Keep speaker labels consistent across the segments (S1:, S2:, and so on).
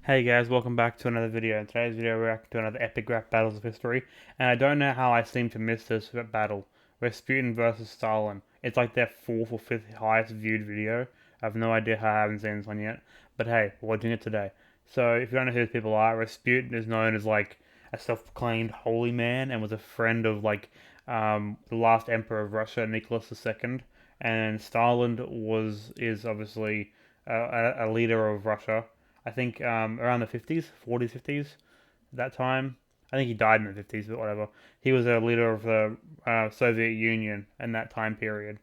S1: Hey guys, welcome back to another video. In today's video, we're reacting to another epic rap battles of history, and I don't know how I seem to miss this battle. Rasputin versus Stalin. It's like their fourth or fifth highest viewed video. I have no idea how I haven't seen this one yet, but hey, we're watching it today. So if you don't know who these people are, Rasputin is known as like a self-proclaimed holy man and was a friend of the last emperor of Russia, Nicholas II, and Stalin is obviously a leader of Russia. I think around the 50s, 40s, 50s, that time. I think he died in the 50s, but whatever. He was a leader of the Soviet Union in that time period.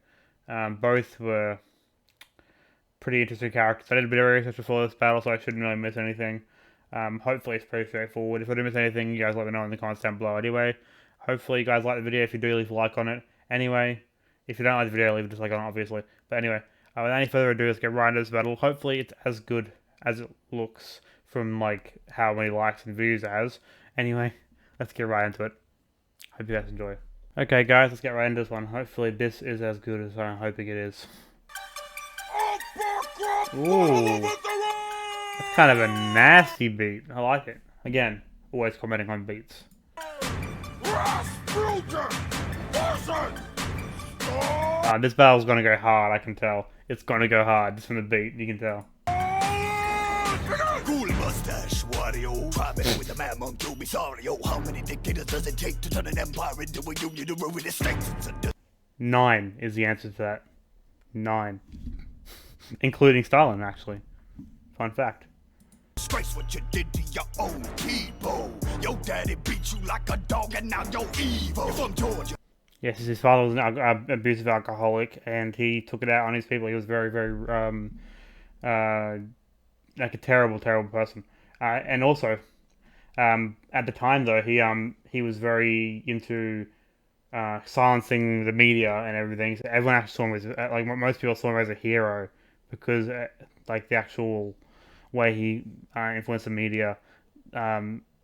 S1: Both were pretty interesting characters. I did a bit of research before this battle, so I shouldn't really miss anything. Hopefully it's pretty straightforward. If I do miss anything, you guys let me know in the comments down below. Anyway, hopefully you guys like the video. If you do, leave a like on it. Anyway, if you don't like the video, leave a dislike on it, obviously. But anyway, without any further ado, let's get right into this battle. Hopefully it's as good as it looks from like how many likes and views it has. Anyway, let's get right into it. Hope you guys enjoy. Okay guys, let's get right into this one. Hopefully this is as good as I'm hoping it is. Ooh, that's kind of a nasty beat. I like it. Again, always commenting on beats. This battle's gonna go hard, I can tell. It's gonna go hard, just from the beat, you can tell.
S2: Cool mustache, Wario. Private with the man monkey, be sorry. Oh, how many dictators does it take to turn an empire into a union to ruin the states?
S1: 9 is the answer to that. 9. Including Stalin, actually. Fun fact.
S2: Disgrace what you did to your own people. Your daddy beat you like a dog and now you're evil. You're from Georgia.
S1: Yes, his father was an abusive alcoholic, and he took it out on his people. He was very, very, like a terrible, terrible person. And also, at the time though, he was very into silencing the media and everything. So everyone actually saw him as like most people saw him as a hero because like the actual way he influenced the media.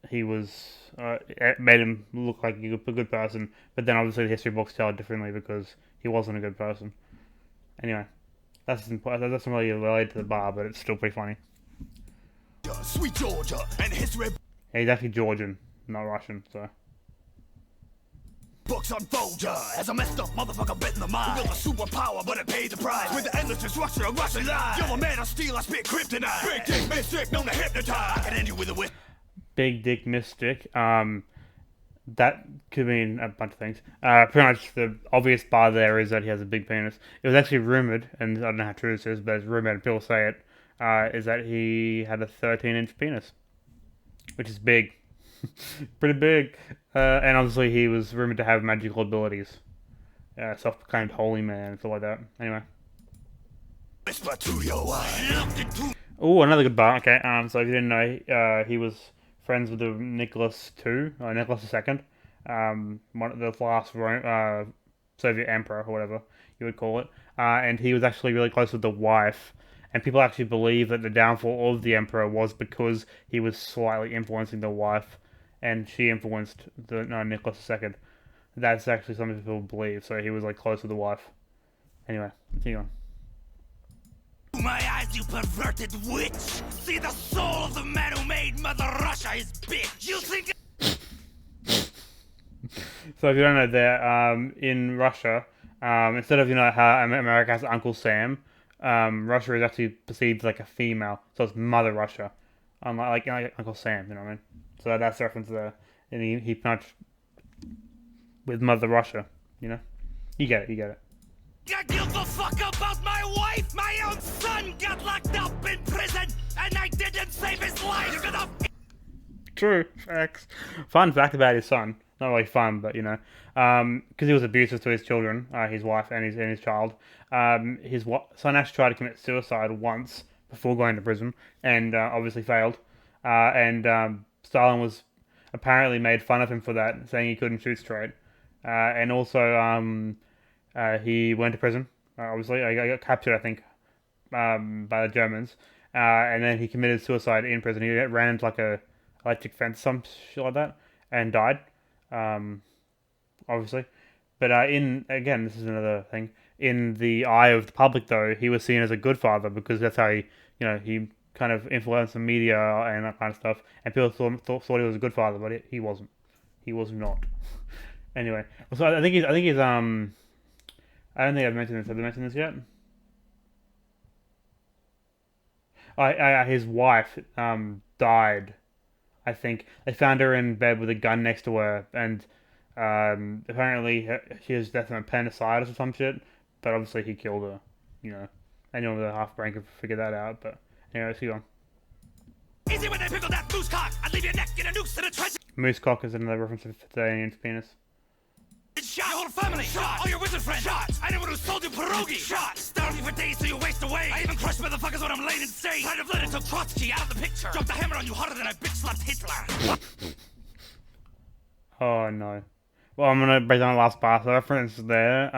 S1: He was it made him look like a good person, but then obviously the history books tell it differently because he wasn't a good person. Anyway, that's not really related to the bar, but it's still pretty funny.
S2: Sweet Georgia and history.
S1: Yeah, he's actually Georgian, not Russian, so.
S2: Books unfold ya as a messed up motherfucker bit in the mind. Built a superpower, but it paid the price with the endless destruction of Russian lies. You're a man of steel, I spit kryptonite. Big dick mystic, known to hypnotize. I can end you with a whip.
S1: Big dick mystic. That could mean a bunch of things. Pretty much the obvious bar there is that he has a big penis. It was actually rumored, and I don't know how true this is, but it's rumored and people say it, is that he had a 13-inch penis, which is big. Pretty big. And obviously he was rumored to have magical abilities. Self-proclaimed holy man and stuff like that. Anyway. Oh, another good bar. Okay, so if you didn't know, he was friends with the Nicholas II, or Nicholas II, one of the last Soviet emperor, or whatever you would call it. And he was actually really close with the wife. And people actually believe that the downfall of the emperor was because he was slightly influencing the wife, and she influenced the Nicholas II. That's actually something people believe. So he was like close with the wife. Anyway, continue on.
S2: My eyes, you perverted witch! See the soul of the man who made Mother Russia his bitch! You think?
S1: So if you don't know, there in Russia, instead of how America has Uncle Sam, Russia is actually perceived like a female, so it's Mother Russia, unlike like Uncle Sam. You know what I mean? So that's the reference there, and he punched with Mother Russia. You know, you get it. You get it.
S2: I give a fuck about my wife! My own son got locked up in prison, and I didn't save his life! You're gonna...
S1: True, facts. Fun fact about his son. Not really fun, but because he was abusive to his children, his wife and his child. His son actually tried to commit suicide once before going to prison, and obviously failed. Stalin was apparently made fun of him for that, saying he couldn't shoot straight. And also, he went to prison. Obviously, I got captured, I think, by the Germans. And then he committed suicide in prison. He ran into like a electric fence, some shit like that, and died. Obviously, but again, this is another thing. In the eye of the public, though, he was seen as a good father because that's how he kind of influence the media and that kind of stuff, and people thought he was a good father, but he wasn't. He was not. Anyway, so I think he's I don't think I've mentioned this. Have I mentioned this yet? His wife died. I think they found her in bed with a gun next to her, and apparently she was death from appendicitis or some shit. But obviously he killed her. You know, anyone with a half brain could figure that out. But anyway, let's keep on.
S2: Easy when they pickle that moose cock. I'd leave your neck in a noose to the trench.
S1: Moose cock is another reference to the alien's penis.
S2: Shot. Your whole family. Shot. All your wizard friends. Shot. Anyone who sold you pierogi. Shot. Starving for days so you waste away. I even crushed motherfuckers when I'm laying in state. Kind of let it took Trotsky out of the picture. Dropped the hammer on you harder than I bitch slapped Hitler.
S1: Oh no. Well, I'm gonna break down the last part. The reference there,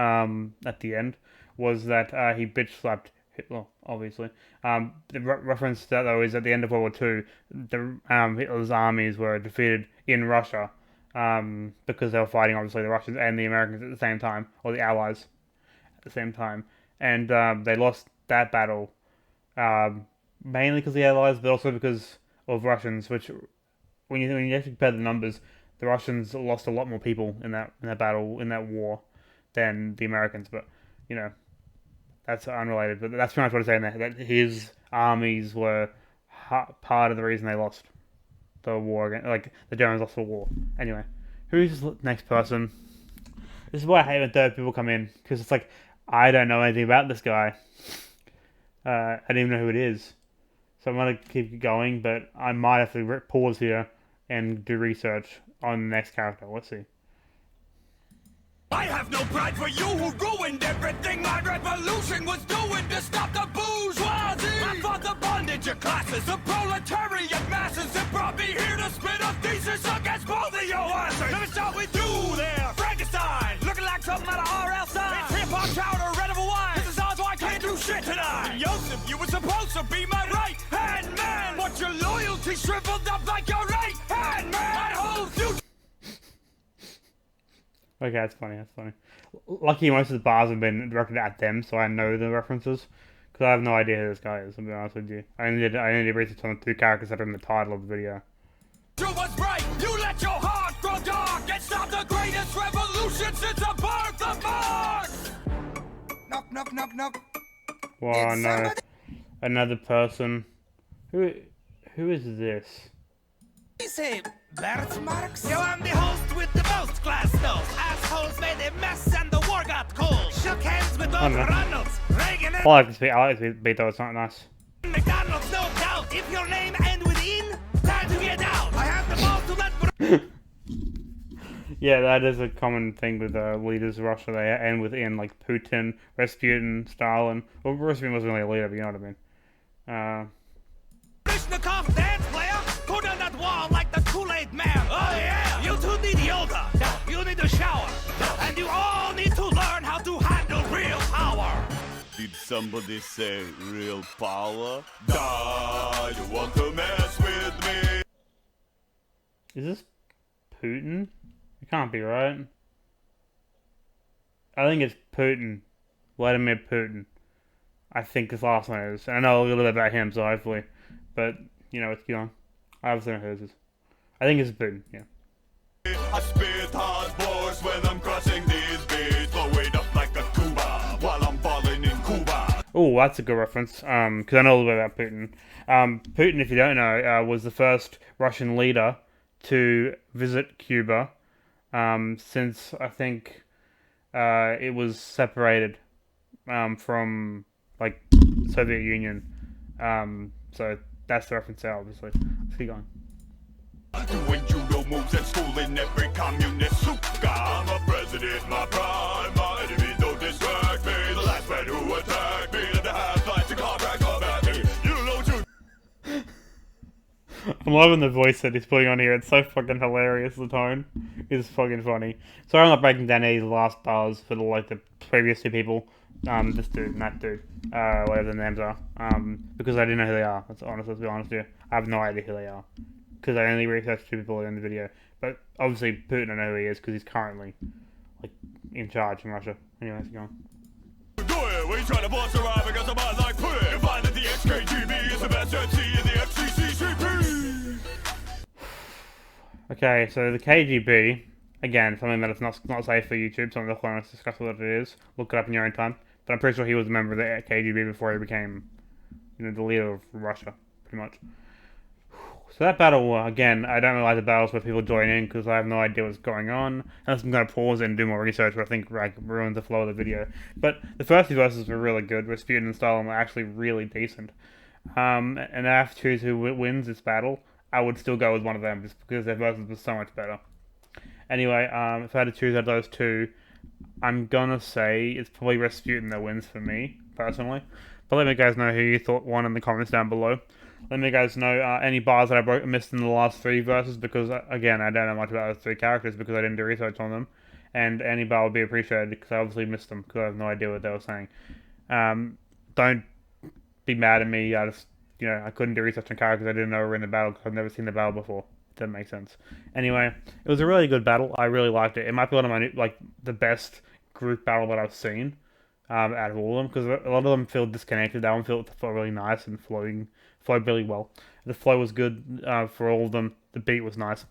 S1: at the end, was that he bitch slapped Hitler, obviously. The reference to that though is at the end of World War II, Hitler's armies were defeated in Russia, because they were fighting obviously the Russians and the Americans at the same time, or the Allies at the same time, and they lost that battle, mainly because of the Allies, but also because of Russians. Which, when you actually compare the numbers, the Russians lost a lot more people in that battle, in that war, than the Americans. But you know, that's unrelated. But that's pretty much what I'm saying there. That his armies were part of the reason they lost the war again. Like the Germans lost the war. Anyway, who's the next person? This is why I hate when third people come in, because it's like I don't know anything about this guy. I don't even know who it is. So I'm gonna keep going, but I might have to pause here and do research on the next character. Let's see.
S2: I have no pride for you who ruined everything my revolution was doing to stop the bourgeoisie. I fought the bondage of classes, the proletariat masses, and brought me here to spit a thesis against both of your asses. Let me start with you there, Frankenstein, looking like something out of R.L. Stein. It's hip-hop chowder, red of a wine. This is odds why I can't do shit tonight. Joseph, you were supposed to be my right-hand man, but your loyalty shriveled up like your right-hand man. My whole future.
S1: Okay, that's funny. That's funny. Lucky most of the bars have been directed at them, so I know the references. Because I have no idea who this guy is, to be honest with you. I only did research on the two characters that are in the title of the video.
S2: You was right. You let your heart grow dark and stop the greatest revolution since the birth of Mars. Knock, knock, knock, knock.
S1: Well, no. Another person. Who is this?
S2: Say, Bert Marx? Yo, I'm the host with the most glass nose. Assholes made a mess and the war got cold. Shook hands with both Ronalds, Reagan and...
S1: I like this beat though, it's not nice.
S2: McDonald's, no doubt. If your name ends with in, time to get out. I have the balls to let...
S1: Yeah, that is a common thing with leaders of Russia. They end with in, like Putin, Rasputin, Stalin. Well, Rasputin wasn't really a leader, but you know what I mean.
S2: Krishnikov, dance player, go down that wall like the Kool-Aid man. Oh yeah, you two need yoga. You need a shower, and you all need to learn how to handle real power. Did somebody say real power? Da, you want to mess with me?
S1: Is this Putin? It can't be, right? I think it's Putin. Vladimir Putin. I think this last one is. I know a little bit about him, so hopefully. But, you know, it's on. I obviously know who this is. I think it's Putin, yeah.
S2: I spit hard bars when I'm crushing these beats. Blow it up like a tuba while I'm balling in Cuba.
S1: Oh, that's a good reference, because I know a little bit about Putin. Putin, if you don't know, was the first Russian leader to visit Cuba since, I think, it was separated from, like, Soviet Union. So that's the reference there, obviously. Let's keep going.
S2: Doing judo moves at school in every communist suka. I'm a president, my prime, my enemy don't distract me. The last man who attacked me, and the half-life to contract combat me. You don't know what you...
S1: I'm loving the voice that he's putting on here. It's so fucking hilarious. The tone is fucking funny. Sorry I'm not breaking down any of the last bars for the previous two people. This dude and that dude, whatever the names are. Because I didn't know who they are. Let's be honest here. I have no idea who they are. Because I only researched two people in the video. But obviously Putin, I know who he is because he's currently, like, in charge in Russia. Anyway, let's go on.
S2: We try to boss around because I'm out like pudding. You find that the XKGB is the best MC in the FCCCP.
S1: Okay, so the KGB, again, something that is not safe for YouTube, something that's going to discuss what it is. Look it up in your own time. But I'm pretty sure he was a member of the KGB before he became, the leader of Russia, pretty much. So that battle, again, I don't really like the battles where people join in because I have no idea what's going on. Unless I'm going to pause it and do more research, but I think ruins the flow of the video. But the first two verses were really good. Rasputin and Stalin were actually really decent. And I have to choose who wins this battle. I would still go with one of them just because their verses were so much better. Anyway, if I had to choose out of those two, I'm gonna say it's probably Rasputin that wins for me, personally. But let me guys know who you thought won in the comments down below. Let me guys know any bars that I missed in the last three verses, because, again, I don't know much about those three characters because I didn't do research on them. And any bar would be appreciated because I obviously missed them because I have no idea what they were saying. Don't be mad at me. I just, I couldn't do research on characters I didn't know were in the battle because I've never seen the battle before. That makes sense. Anyway, it was a really good battle. I really liked it. It might be one of my, the best group battle that I've seen out of all of them, because a lot of them feel disconnected. That one felt really nice and flowed really well. The flow was good for all of them. The beat was nice,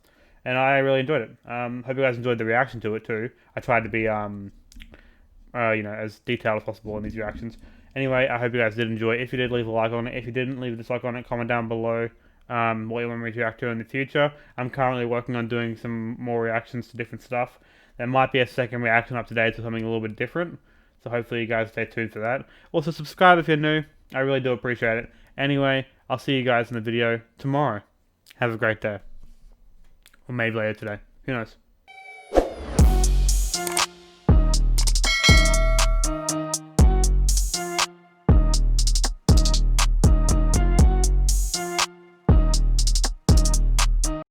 S1: and I really enjoyed it. Hope you guys enjoyed the reaction to it too. I tried to be as detailed as possible in these reactions. Anyway, I hope you guys did enjoy it. If you did, leave a like on it. If you didn't, leave a dislike on it. Comment down below what you want me to react to in the future. I'm currently working on doing some more reactions to different stuff. There might be a second reaction up today to something a little bit different. So hopefully you guys stay tuned for that. Also, subscribe if you're new. I really do appreciate it. Anyway, I'll see you guys in the video tomorrow. Have a great day. Or maybe later today. Who knows?